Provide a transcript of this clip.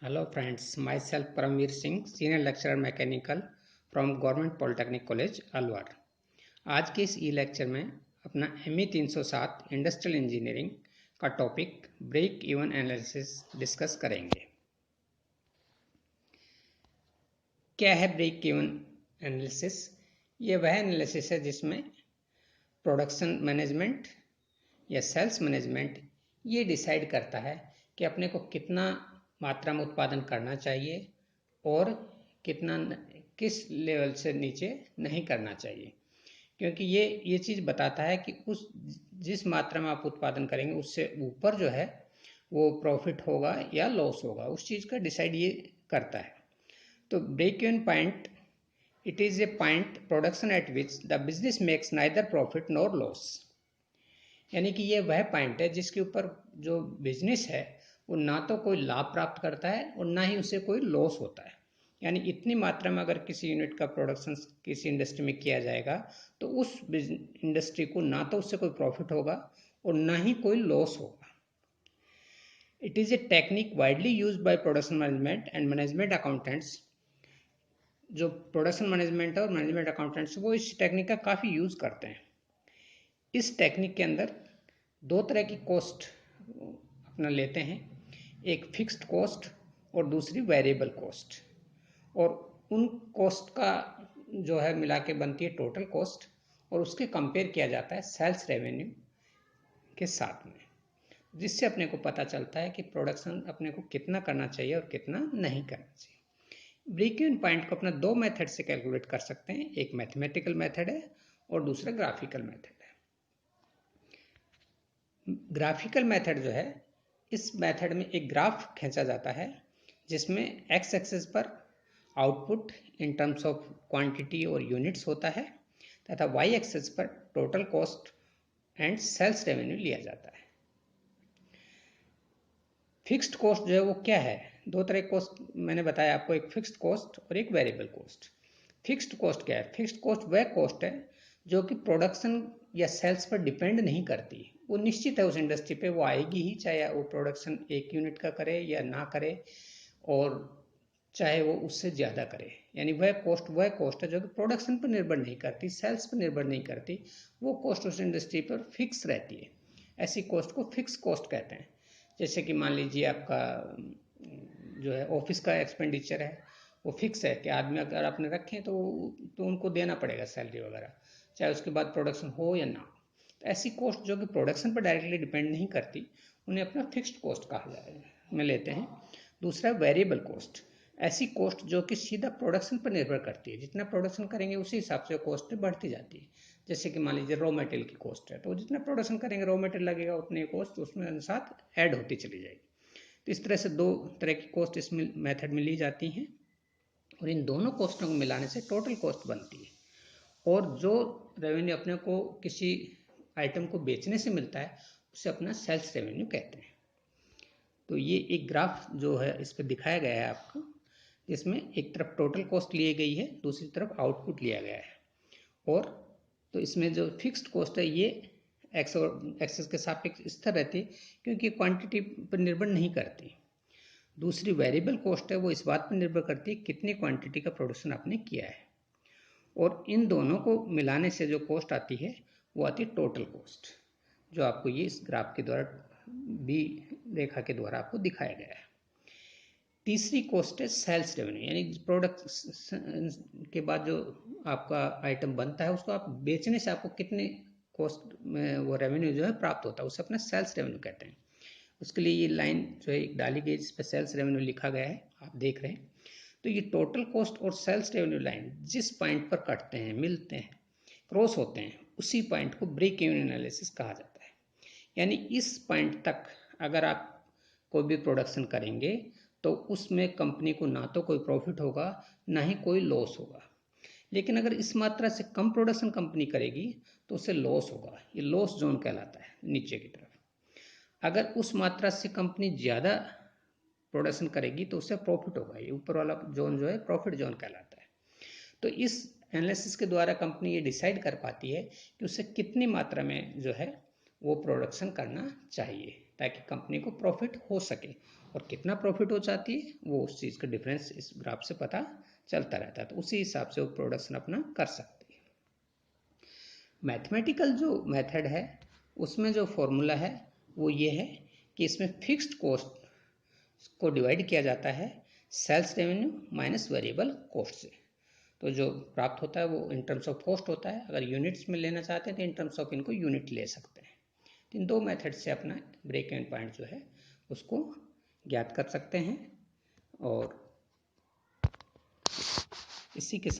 Hello friends, myself Paramveer Singh, Senior Lecturer Mechanical from Government Polytechnic College, Alwar. आज के इस ई lecture में अपना ME 307 इंडस्ट्रियल इंजीनियरिंग का topic break even analysis discuss करेंगे। क्या है ब्रेक इवन एनालिसिस? ये वह एनालिसिस है जिसमें प्रोडक्शन मैनेजमेंट या सेल्स मैनेजमेंट ये डिसाइड करता है कि अपने को कितना मात्रा में उत्पादन करना चाहिए और कितना किस लेवल से नीचे नहीं करना चाहिए, क्योंकि ये चीज़ बताता है कि उस जिस मात्रा में आप उत्पादन करेंगे उससे ऊपर जो है वो प्रॉफिट होगा या लॉस होगा, उस चीज़ का डिसाइड ये करता है। तो break even point, it is a point production at which the business makes neither profit nor loss. यानी कि ये वह पॉइंट है जिसके ऊपर जो बिजनेस है वो ना तो कोई लाभ प्राप्त करता है और ना ही उससे कोई लॉस होता है। यानी इतनी मात्रा में अगर किसी यूनिट का प्रोडक्शन किसी इंडस्ट्री में किया जाएगा तो उस इंडस्ट्री को ना तो उससे कोई प्रॉफिट होगा और ना ही कोई लॉस होगा। It is a technique widely used by production management and management accountants. जो प्रोडक्शन मैनेजमेंट और मैनेजमेंट अकाउंटेंट्स वो इस टेक्निक का काफ़ी यूज़ करते हैं। इस टेक्निक के अंदर दो तरह की कॉस्ट अपना लेते हैं, एक फिक्स्ड कॉस्ट और दूसरी वेरिएबल कॉस्ट, और उन कॉस्ट का जो है मिला के बनती है टोटल कॉस्ट, और उसके कंपेयर किया जाता है सेल्स रेवेन्यू के साथ में, जिससे अपने को पता चलता है कि प्रोडक्शन अपने को कितना करना चाहिए और कितना नहीं करना चाहिए। ब्रेक इवन पॉइंट को अपना दो मेथड से कैलकुलेट कर सकते हैं, एक मैथमेटिकल मेथड है और दूसरा ग्राफिकल मेथड है। ग्राफिकल मेथड जो है, इस मेथड में एक ग्राफ खींचा जाता है जिसमें एक्स एक्सिस पर output in terms of quantity और यूनिट्स होता है तथा वाई एक्सिस पर total cost and sales revenue लिया जाता है। फिक्स्ड कॉस्ट जो है वो क्या है? दो तरह की कॉस्ट मैंने बताया आपको, एक फिक्स्ड कॉस्ट और एक वेरिएबल कॉस्ट। फिक्स्ड कॉस्ट क्या है? फिक्स्ड कॉस्ट वह कॉस्ट है जो कि प्रोडक्शन या सेल्स पर डिपेंड नहीं करती, वो निश्चित है उस इंडस्ट्री पे, वो आएगी ही, चाहे वो प्रोडक्शन एक यूनिट का करे या ना करे और चाहे वो उससे ज़्यादा करे। यानी वह कॉस्ट है जो कि प्रोडक्शन पर निर्भर नहीं करती, सेल्स पर निर्भर नहीं करती, वो कॉस्ट उस इंडस्ट्री पर फिक्स रहती है। ऐसी कॉस्ट को फिक्स कॉस्ट कहते हैं। जैसे कि मान लीजिए आपका जो है ऑफिस का एक्सपेंडिचर है, वो फिक्स है कि आदमी अगर आपने रखे तो उनको देना पड़ेगा सैलरी वगैरह, चाहे उसके बाद प्रोडक्शन हो या ना हो। तो ऐसी कॉस्ट जो कि प्रोडक्शन पर डायरेक्टली डिपेंड नहीं करती, उन्हें अपना फिक्स्ड कॉस्ट कहा जाएगा में लेते हैं। दूसरा वेरिएबल कॉस्ट, ऐसी कॉस्ट जो कि सीधा प्रोडक्शन पर निर्भर करती है, जितना प्रोडक्शन करेंगे उसी हिसाब से कॉस्ट बढ़ती जाती है। जैसे कि मान लीजिए रॉ मटेरियल की कॉस्ट है, तो जितना प्रोडक्शन करेंगे रॉ मटेरियल लगेगा उतनी कॉस्ट उसमें अनुसार ऐड होती चली जाएगी। तो इस तरह से दो तरह की कॉस्ट इस मेथड में ली जाती हैं और इन दोनों कॉस्टों को मिलाने से टोटल कॉस्ट बनती है। और जो रेवेन्यू अपने को किसी आइटम को बेचने से मिलता है उसे अपना सेल्स रेवेन्यू कहते हैं। तो ये एक ग्राफ जो है इस पर दिखाया गया है आपको, जिसमें एक तरफ टोटल कॉस्ट ली गई है, दूसरी तरफ आउटपुट लिया गया है। और तो इसमें जो फिक्स्ड कॉस्ट है ये एक्स और एक्सेस के सापेक्ष स्थिर रहती है क्योंकि क्वांटिटी पर निर्भर नहीं करती। दूसरी वेरिएबल कॉस्ट है वो इस बात पर निर्भर करती है कितनी क्वांटिटी का प्रोडक्शन आपने किया है। और इन दोनों को मिलाने से जो कॉस्ट आती है वो आती है टोटल कॉस्ट, जो आपको ये इस ग्राफ के द्वारा बी रेखा के द्वारा आपको दिखाया गया है। तीसरी कॉस्ट है सेल्स रेवेन्यू, यानी प्रोडक्ट के बाद जो आपका आइटम बनता है उसको आप बेचने से आपको कितने कॉस्ट में वो रेवेन्यू जो है प्राप्त होता है, उसे अपना सेल्स रेवेन्यू कहते हैं। उसके लिए ये लाइन जो है एक डाली गई जिस पर सेल्स रेवेन्यू लिखा गया है, आप देख रहे हैं। तो ये टोटल कॉस्ट और सेल्स रेवेन्यू लाइन जिस पॉइंट पर कटते हैं, मिलते हैं, क्रॉस होते हैं, उसी पॉइंट को ब्रेक इवन एनालिसिस कहा जाता है। यानी इस पॉइंट तक अगर आप कोई भी प्रोडक्शन करेंगे तो उसमें कंपनी को ना तो कोई प्रॉफिट होगा ना ही कोई लॉस होगा। लेकिन अगर इस मात्रा से कम प्रोडक्शन कंपनी करेगी तो उससे लॉस होगा, ये लॉस जोन कहलाता है नीचे की तरफ। अगर उस मात्रा से कंपनी ज़्यादा प्रोडक्शन करेगी तो उससे प्रॉफिट होगा, ये ऊपर वाला जोन जो है प्रॉफिट जोन कहलाता है। तो इस एनालिसिस के द्वारा कंपनी ये डिसाइड कर पाती है कि उससे कितनी मात्रा में जो है वो प्रोडक्शन करना चाहिए ताकि कंपनी को प्रॉफिट हो सके और कितना प्रॉफिट हो जाती है वो उस चीज़ का डिफरेंस इस ग्राफ से पता चलता रहता है, तो उसी हिसाब से वो प्रोडक्शन अपना कर सकते हैं। मैथमेटिकल जो मेथड है उसमें जो फॉर्मूला है वो ये है कि इसमें फिक्स्ड कॉस्ट को डिवाइड किया जाता है sales revenue minus variable cost से। तो जो प्राप्त होता है वो इन टर्म्स ऑफ कॉस्ट होता है, अगर यूनिट्स में लेना चाहते हैं तो इन टर्म्स ऑफ इनको यूनिट ले सकते हैं। तो इन दो मेथड से अपना ब्रेक इवन पॉइंट जो है उसको ज्ञात कर सकते हैं। और इसी के